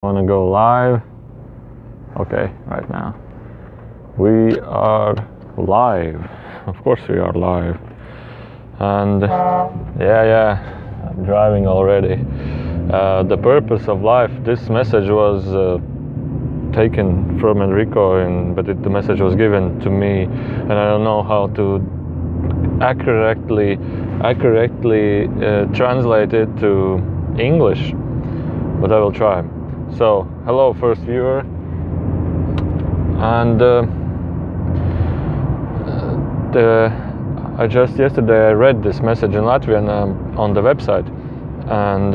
Want to go live? Okay, right now. We are live. Of course, we are live. And yeah, I'm driving already. The purpose of life. This message was taken from Enrico, but the message was given to me, and I don't know how to accurately translate it to English, but I will try. So, hello, first viewer, and yesterday I read this message in Latvian on the website, and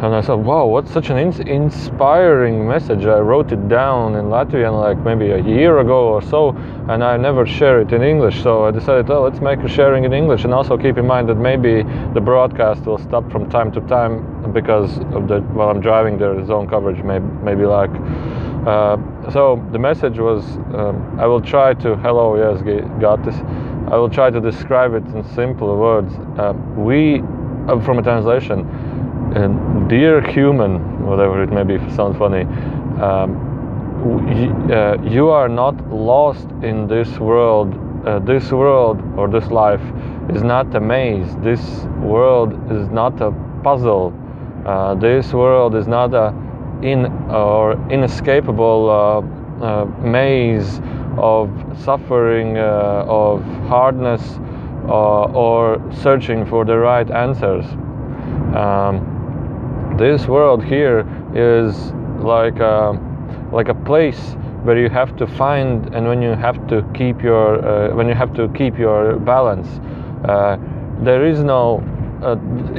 I thought, wow, what's such an inspiring message. I wrote it down in Latvian like maybe a year ago or so, and I never share it in English, so I decided, let's make a sharing in English, and also keep in mind that maybe the broadcast will stop from time to time because of while I'm driving there is zone coverage maybe like. So the message was, I will try to, hello, yes, got this. I will try to describe it in simple words. From a translation, dear human, whatever it may be, sounds funny, you are not lost in this world. This world or this life is not a maze. This world is not a puzzle. This world is not a inescapable maze of suffering, of hardness, or searching for the right answers. This world here is like a place where you have to find, and when you have to keep your balance. There is no.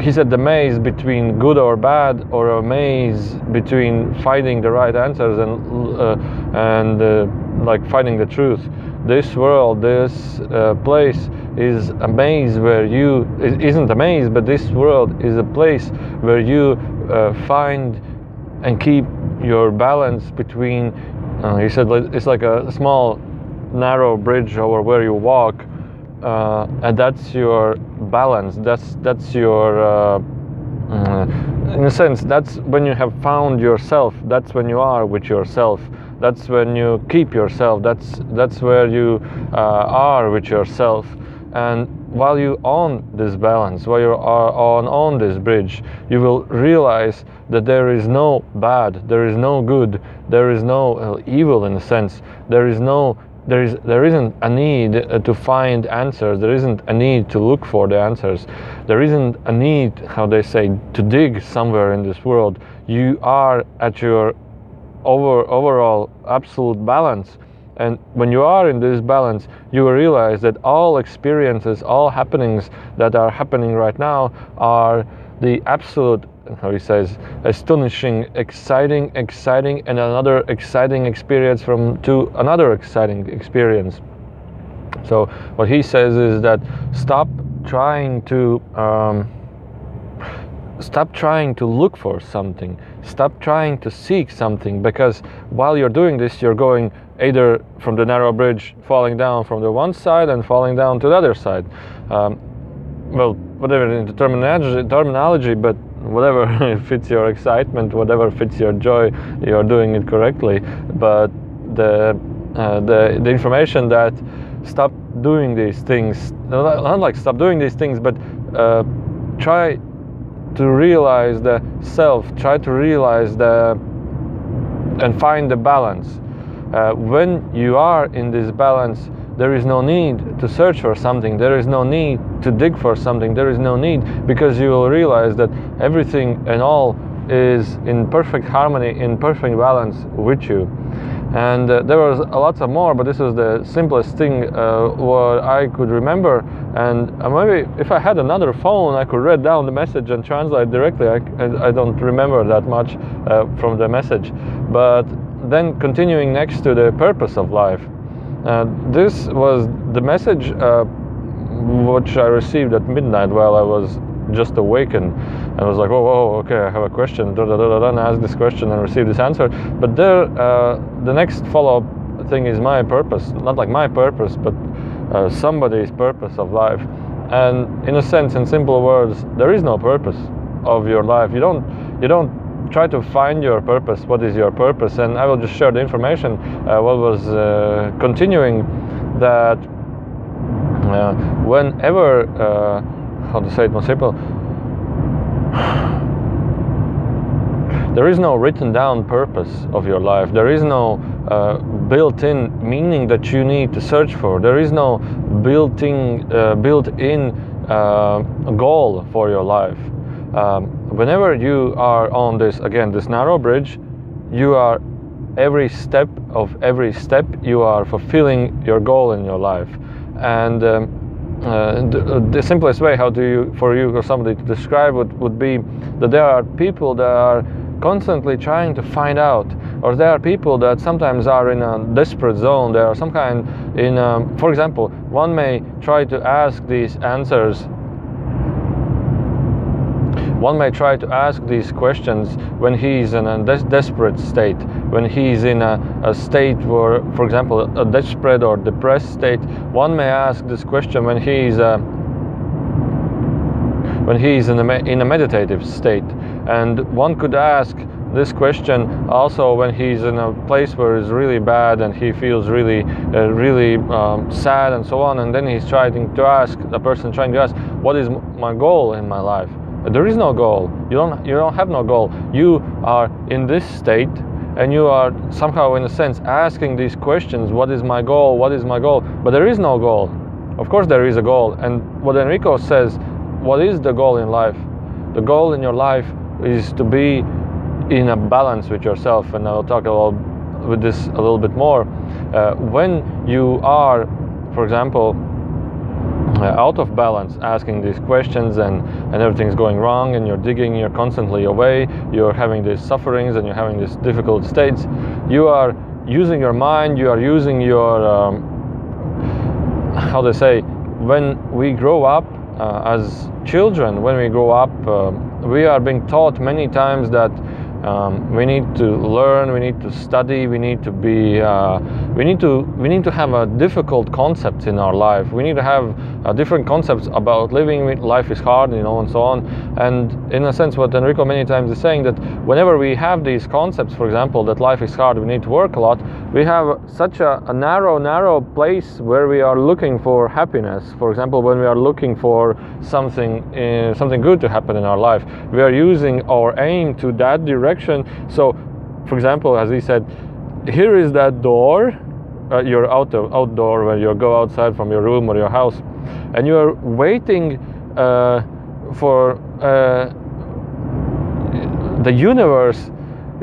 He said the maze between good or bad, or a maze between finding the right answers and like finding the truth. This world, this place is a maze where it isn't a maze, but this world is a place where you find and keep your balance between. He said it's like a small, narrow bridge over where you walk. And that's your balance. That's your, in a sense, that's when you have found yourself. That's when you are with yourself. That's when you keep yourself. That's where you are with yourself. And while you own this balance, while you are on this bridge, you will realize that there is no bad, there is no good, there is no evil in a sense. There isn't a need to find answers. There isn't a need to look for the answers. There isn't a need, how they say, to dig somewhere in this world. You are at your overall absolute balance. And when you are in this balance, you will realize that all experiences, all happenings that are happening right now are the absolute, how he says, astonishing, exciting, and another exciting experience to another exciting experience. So what he says is that stop trying to look for something. Stop trying to seek something, because while you're doing this, you're going either from the narrow bridge, falling down from the one side and falling down to the other side. Well, whatever in the terminology, but whatever fits your excitement, whatever fits your joy, you're doing it correctly. But the information that stop doing these things, not like stop doing these things, but try to realize the self, try to realize and find the balance. When you are in this balance, there is no need to search for something, there is no need to dig for something, there is no need, because you will realize that everything and all is in perfect harmony, in perfect balance with you. And there was lots of more, but this was the simplest thing what I could remember. And maybe if I had another phone, I could write down the message and translate directly. I don't remember that much from the message. But then continuing next to the purpose of life. This was the message which I received at midnight while I was just awakened. I was like, oh, okay, I have a question, and I asked this question and received this answer. But there, the next follow-up thing is my purpose. Not like my purpose, but somebody's purpose of life. And in a sense, in simple words, there is no purpose. of your life. You don't try to find your purpose. What is your purpose? And I will just share the information. What was continuing that whenever how to say it more simple. There is no written down purpose of your life. There is no built-in meaning that you need to search for. There is no built-in goal for your life. Whenever you are on this narrow bridge, you are every step you are fulfilling your goal in your life. And the simplest way for you or somebody to describe would be that there are people that are constantly trying to find out, or there are people that sometimes are in a desperate zone. There are some kind for example, one may try to ask these answers. One may try to ask these questions when he's in a desperate state, when he's in a state where, for example, a desperate or depressed state. One may ask this question when he's in a meditative state, and one could ask this question also when he's in a place where it's really bad and he feels really sad and so on, and then he's trying to ask, what is my goal in my life? There is no goal. You don't have no goal. You are in this state, and you are somehow, in a sense, asking these questions. What is my goal? What is my goal? But there is no goal. Of course there is a goal. And what Enrico says, what is the goal in life? The goal in your life is to be in a balance with yourself. And I'll talk with this a little bit more. When you are, for example, out of balance, asking these questions, and everything's going wrong, and you're constantly away, you're having these sufferings, and you're having these difficult states, you are using your mind, you are using your when we grow up as children, when we grow up, we are being taught many times that we need to learn, we need to study, we need to have a difficult concepts in our life. We need to have different concepts about living. Life is hard, and so on. And in a sense, what Enrico many times is saying, that whenever we have these concepts, for example, that life is hard, we need to work a lot, we have such a narrow place where we are looking for happiness. For example, when we are looking for something good to happen in our life, we are using our aim to that direction. So, for example, as he said, here is that door, your outdoor, where you go outside from your room or your house, and you are waiting for the universe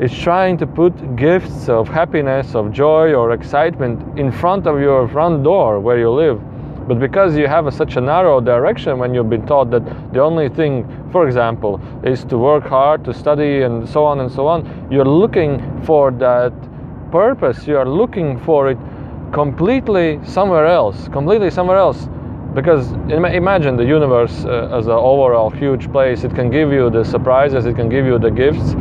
is trying to put gifts of happiness, of joy or excitement in front of your front door where you live. But because you have such a narrow direction, when you've been taught that the only thing, for example, is to work hard, to study, and so on, you're looking for that purpose, you are looking for it completely somewhere else. Because imagine the universe as an overall huge place. It can give you the surprises, it can give you the gifts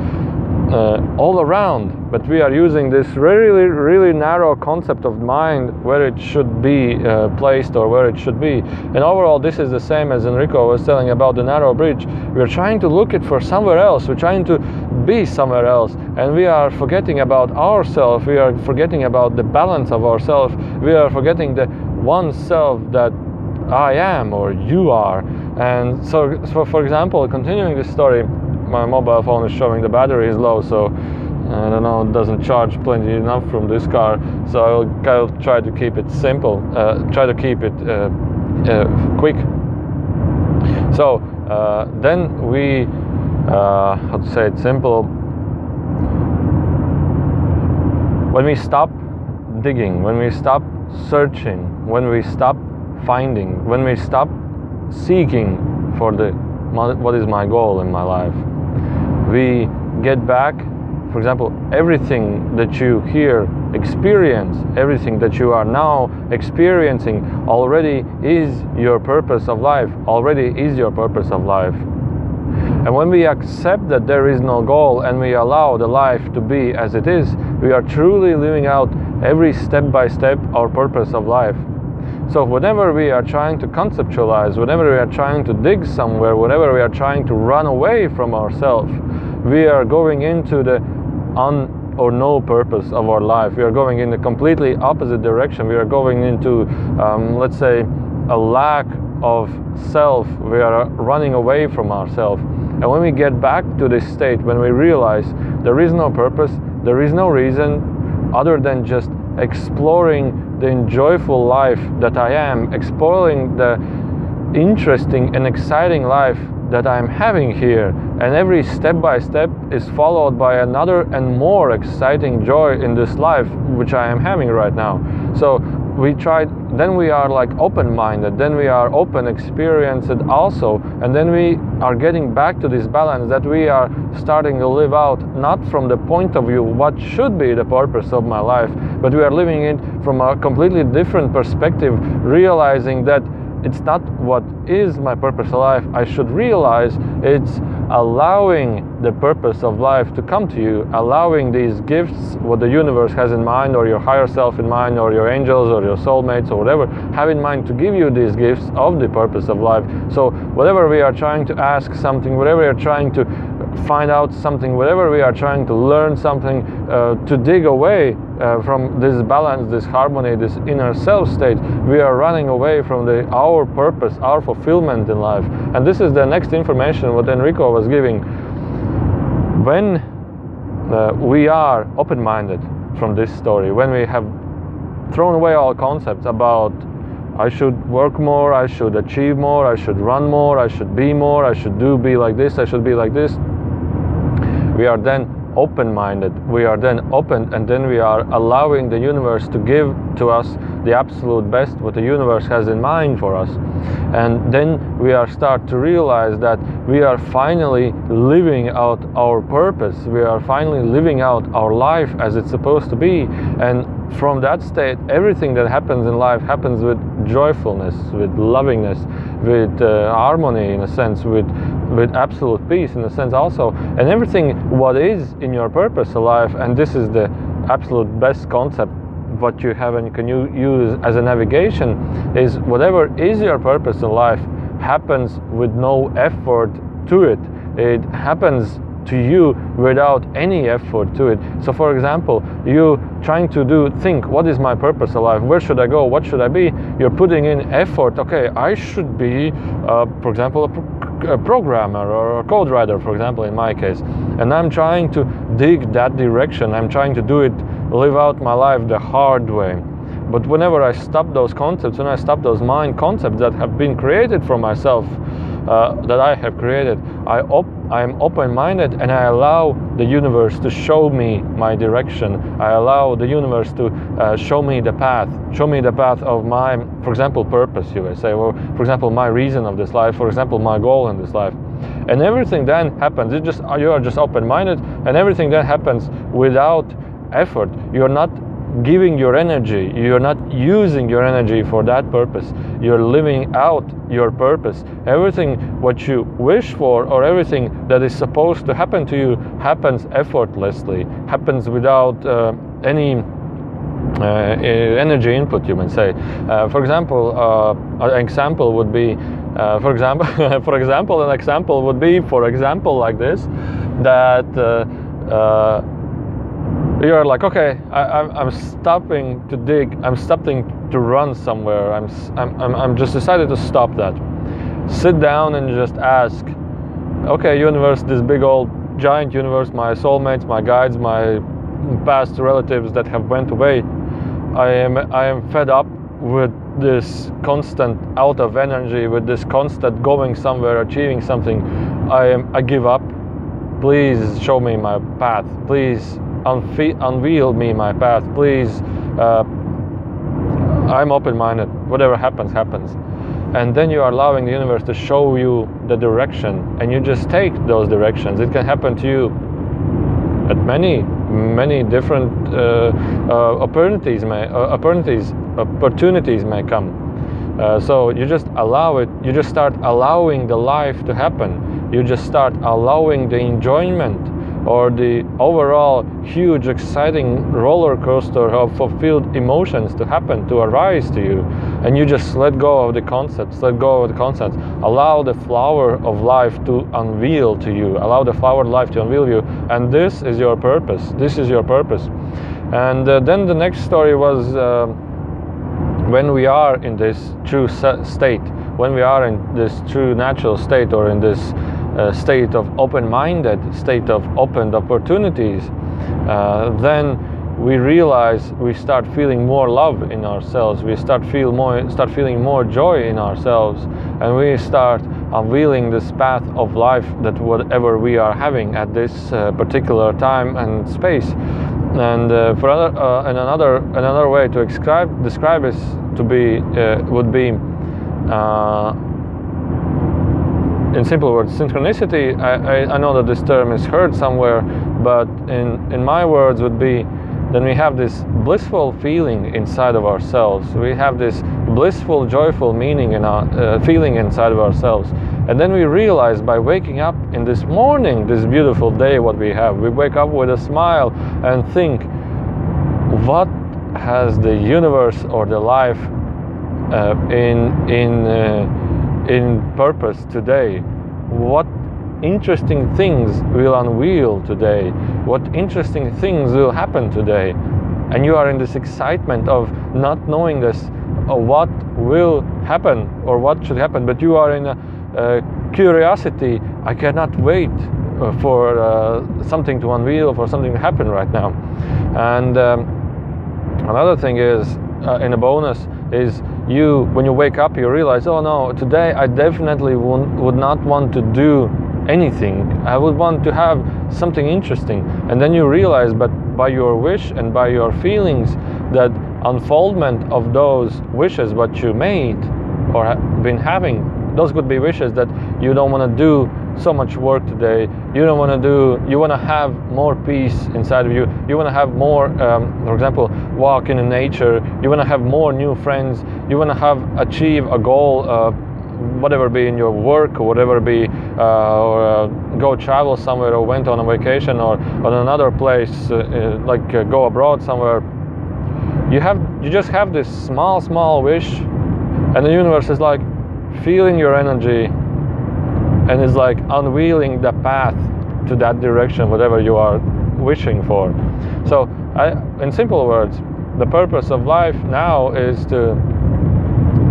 all around, but we are using this really narrow concept of mind where it should be placed, or where it should be. And overall, this is the same as Enrico was telling about the narrow bridge. We're trying to look it for somewhere else, we're trying to be somewhere else, and we are forgetting about ourselves, we are forgetting about the balance of ourselves, we are forgetting the one self that I am or you are. And so for example, continuing this story, my mobile phone is showing the battery is low, so I don't know, it doesn't charge plenty enough from this car, so I'll try to keep it simple, try to keep it quick. So then we, how to say it simple, when we stop digging, when we stop searching, when we stop finding, when we stop seeking for what is my goal in my life, we get back. For example, everything that you here experience, everything that you are now experiencing already is your purpose of life, And when we accept that there is no goal and we allow the life to be as it is, we are truly living out every step by step our purpose of life. So whenever we are trying to conceptualize, whenever we are trying to dig somewhere, whenever we are trying to run away from ourselves, we are going into the or no purpose of our life. We are going in the completely opposite direction. We are going into, let's say, a lack of self. We are running away from ourselves. And when we get back to this state, when we realize there is no purpose, there is no reason other than just exploring the enjoyable life that I am, exploring the interesting and exciting life that I'm having here, and every step by step is followed by another and more exciting joy in this life which I am having right now. So we try, then we are like open-minded, then we are open experienced also, and then we are getting back to this balance that we are starting to live out not from the point of view what should be the purpose of my life, but we are living it from a completely different perspective, realizing that it's not what is my purpose of life. I should realize it's allowing the purpose of life to come to you, allowing these gifts, what the universe has in mind, or your higher self in mind, or your angels, or your soulmates, or whatever, have in mind to give you these gifts of the purpose of life. So whatever we are trying to ask something, whatever we are trying to find out something, whatever we are trying to learn something, to dig away from this balance, this harmony, this inner self state, we are running away from our purpose, our fulfillment in life. And this is the next information what Enrico was giving. When we are open-minded from this story, when we have thrown away all concepts about I should work more, I should achieve more, I should run more, I should be more, I should be like this, I should be like this, we are then open-minded, we are then open, and then we are allowing the universe to give to us the absolute best what the universe has in mind for us. And then we are start to realize that we are finally living out our purpose, we are finally living out our life as it's supposed to be. And from that state, everything that happens in life happens with joyfulness, with lovingness, with harmony in a sense, with absolute peace in a sense also. And everything what is in your purpose of life, and this is the absolute best concept what you have and can you use as a navigation, is whatever is your purpose in life happens with no effort to it. It happens to you without any effort to it. So for example, you trying to think, what is my purpose of life? Where should I go? What should I be? You're putting in effort. Okay, I should be, for example, a programmer or a code writer, for example, in my case. And I'm trying to dig that direction. I'm trying to do it, live out my life the hard way. But whenever I stop those concepts, when I stop those mind concepts that have been created for myself, that I have created, I am open-minded, and I allow the universe to show me my direction. I allow the universe to show me the path of my, for example, purpose, you would say, or for example, my reason of this life, for example, my goal in this life. And everything then happens. You are just open-minded, and everything then happens without effort. You're not giving your energy, you're not using your energy for that purpose. You're living out your purpose. Everything what you wish for, or everything that is supposed to happen to you, happens effortlessly, happens without any energy input, you might say. For example, an example would be, like this, that you're like, okay, I'm stopping to dig, I'm stopping to run somewhere, I'm just decided to stop that. Sit down and just ask, okay, universe, this big old giant universe, my soulmates, my guides, my past relatives that have went away, I am fed up with this constant out of energy, with this constant going somewhere, achieving something. I give up. Please show me my path. Please unveil me my path, please. I'm open-minded. Whatever happens, happens. And then you are allowing the universe to show you the direction, and you just take those directions. It can happen to you at many different opportunities may come. So you just allow it. You just start allowing the life to happen. You just start allowing the enjoyment or the overall huge exciting roller coaster of fulfilled emotions to happen, to arise to you, and you just let go of the concepts, allow the flower of life to unveil to you, and this is your purpose. And then the next story was when we are in this true state, when we are in this true natural state, or in this state of open-minded, state of opened opportunities, then we realize we start feeling more love in ourselves, we start feeling more joy in ourselves, and we start unveiling this path of life that whatever we are having at this particular time and space. And another way to describe this would be in simple words, synchronicity. I know that this term is heard somewhere, but in my words would be, then we have this blissful feeling inside of ourselves. We have this blissful, joyful feeling inside of ourselves. And then we realize by waking up in this morning, this beautiful day, what we have, we wake up with a smile and think, what has the universe or the life in purpose today? What interesting things will unveil today? What interesting things will happen today? And you are in this excitement of not knowing what will happen or what should happen, but you are in a curiosity. I cannot wait for something to unveil, for something to happen right now. And another thing is, in a bonus, is when you wake up, you realize, oh no, today I definitely would not want to do anything. I would want to have something interesting. And then you realize, but by your wish and by your feelings, that unfoldment of those wishes, what you made or have been having, those could be wishes that you don't want to do so much work today. You want to have more peace inside of you. You want to have more, for example, walk in the nature. You want to have more new friends. You want to achieve a goal, whatever be in your work, or whatever be, or go travel somewhere, or went on a vacation, or on another place, go abroad somewhere. You just have this small wish, and the universe is like feeling your energy, and is like unveiling the path to that direction, whatever you are wishing for. So, in simple words, the purpose of life now is to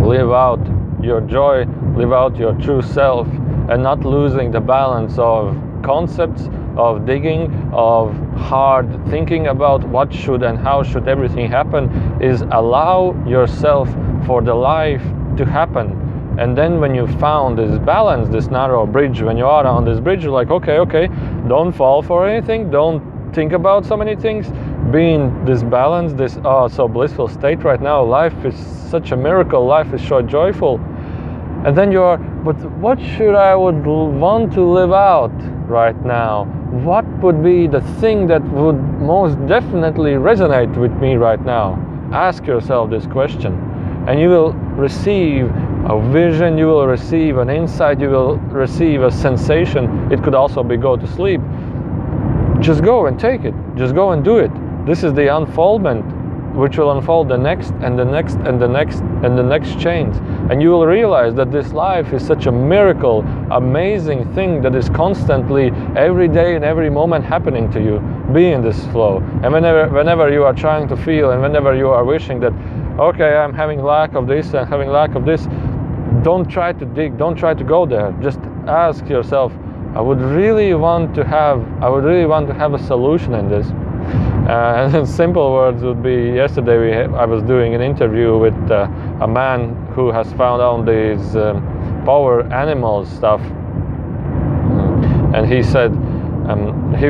live out your joy, live out your true self, and not losing the balance of concepts, of digging, of hard thinking about what should and how should everything happen. Is allow yourself for the life to happen. And then when you found this balance, this narrow bridge, when you are on this bridge, you're like, okay, don't fall for anything, don't think about so many things, be in this balance, this so blissful state right now. Life is such a miracle, life is so joyful. And then but what should I would want to live out right now? What would be the thing that would most definitely resonate with me right now? Ask yourself this question, and you will receive a vision, you will receive an insight, you will receive a sensation. It could also be go to sleep. Just go and take it. Just go and do it. This is the unfoldment, which will unfold the next and the next and the next and the next change. And you will realize that this life is such a miracle, amazing thing that is constantly, every day and every moment happening to you. Be in this flow. And whenever you are trying to feel, and whenever you are wishing that, okay, I'm having lack of this and having lack of this, don't try to dig, don't try to go there. Just ask yourself, I would really want to have a solution in this. And in simple words would be, yesterday I was doing an interview with a man who has found out these power animals stuff, and he said he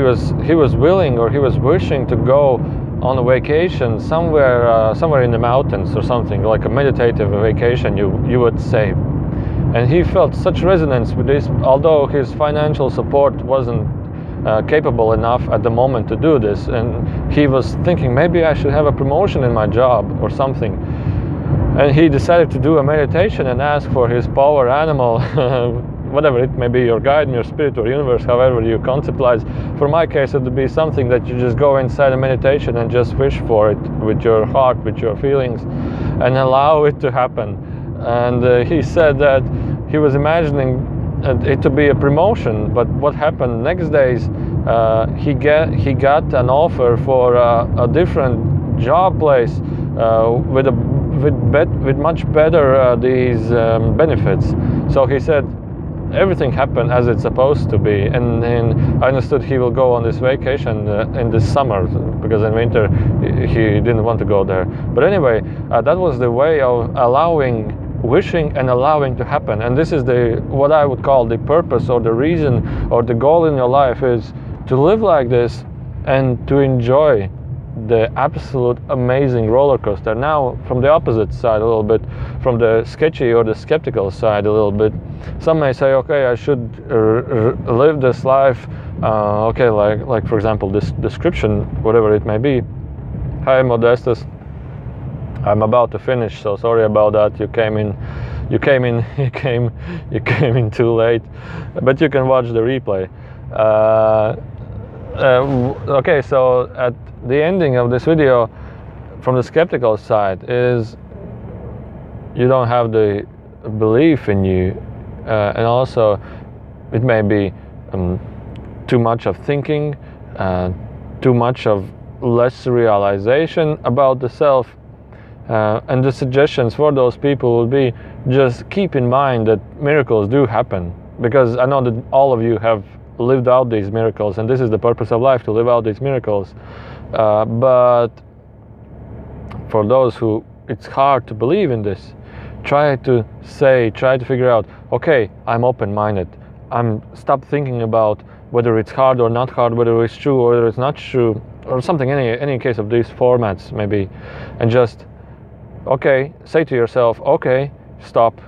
was willing, or he was wishing to go on a vacation somewhere in the mountains, or something like a meditative vacation, you would say. And he felt such resonance with this, although his financial support wasn't capable enough at the moment to do this, and he was thinking, maybe I should have a promotion in my job or something. And he decided to do a meditation and ask for his power animal whatever it may be, your guide, your spirit or universe, however you conceptualize. For my case, it would be something that you just go inside a meditation and just wish for it with your heart, with your feelings, and allow it to happen. And he said that he was imagining it to be a promotion, but what happened next days, he got an offer for a different job place with much better these benefits. So he said everything happened as it's supposed to be, and I understood he will go on this vacation in this summer, because in winter he didn't want to go there. But anyway, that was the way of allowing, wishing and allowing to happen. And this is what I would call the purpose, or the reason, or the goal in your life, is to live like this and to enjoy the absolute amazing roller coaster. Now, from the opposite side a little bit, from the sketchy or the skeptical side a little bit, some may say, okay, I should live this life, okay, like for example, this description, whatever it may be. Hi, Modestus. I'm about to finish, so sorry about that. You came in too late, but you can watch the replay. Okay, so at the ending of this video, from the skeptical side, is you don't have the belief in you, and also it may be too much of thinking, too much of less realization about the self. And the suggestions for those people would be, just keep in mind that miracles do happen, because I know that all of you have lived out these miracles, and this is the purpose of life, to live out these miracles. But for those who it's hard to believe in this, try to figure out, okay, I'm open-minded. Stop thinking about whether it's hard or not hard, whether it's true or whether it's not true, or something, any case of these formats maybe, and just, okay, say to yourself, okay, stop.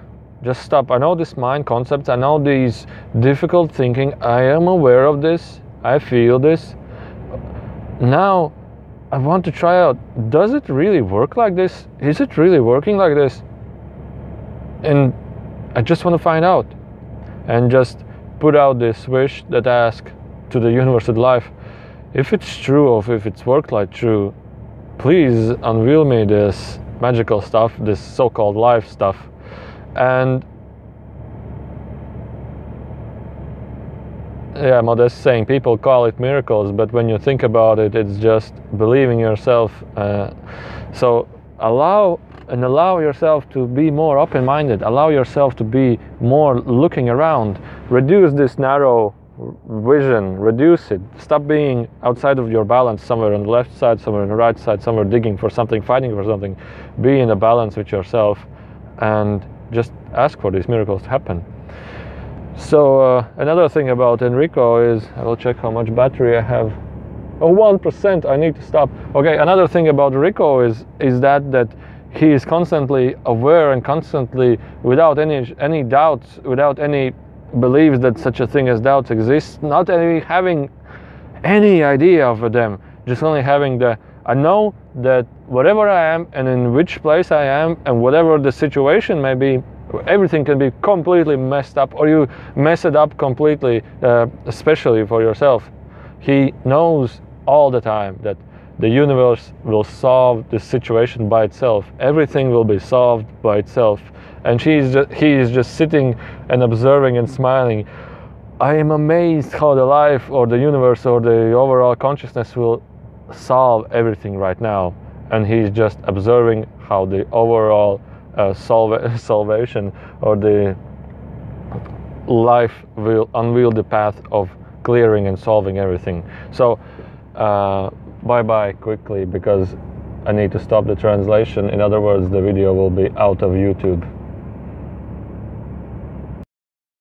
Just stop. I know this mind concepts, I know these difficult thinking, I am aware of this, I feel this. Now, I want to try out, does it really work like this? Is it really working like this? And I just want to find out. And just put out this wish that asks to the universe, to the life, if it's true, or if it's worked like true, please unveil me this magical stuff, this so-called life stuff. And yeah, Modest saying people call it miracles, but when you think about it, it's just believing yourself. So allow yourself to be more open-minded, allow yourself to be more looking around, reduce this narrow vision, reduce it, stop being outside of your balance, somewhere on the left side, somewhere on the right side, somewhere digging for something, fighting for something. Be in a balance with yourself and just ask for these miracles to happen. So another thing about Enrico is, I will check how much battery I have. Oh, 1%, I need to stop. Okay, another thing about Enrico is that he is constantly aware and constantly, without any doubts, without any beliefs that such a thing as doubts exists, not having any idea of them, just only having I know that whatever I am and in which place I am and whatever the situation may be, everything can be completely messed up, or you mess it up completely, especially for yourself. He knows all the time that the universe will solve this situation by itself. Everything will be solved by itself. And he is just sitting and observing and smiling. I am amazed how the life or the universe or the overall consciousness will solve everything right now. And he's just observing how the overall salvation or the life will unveil the path of clearing and solving everything. So bye-bye quickly, because I need to stop the translation. In other words, the video will be out of YouTube.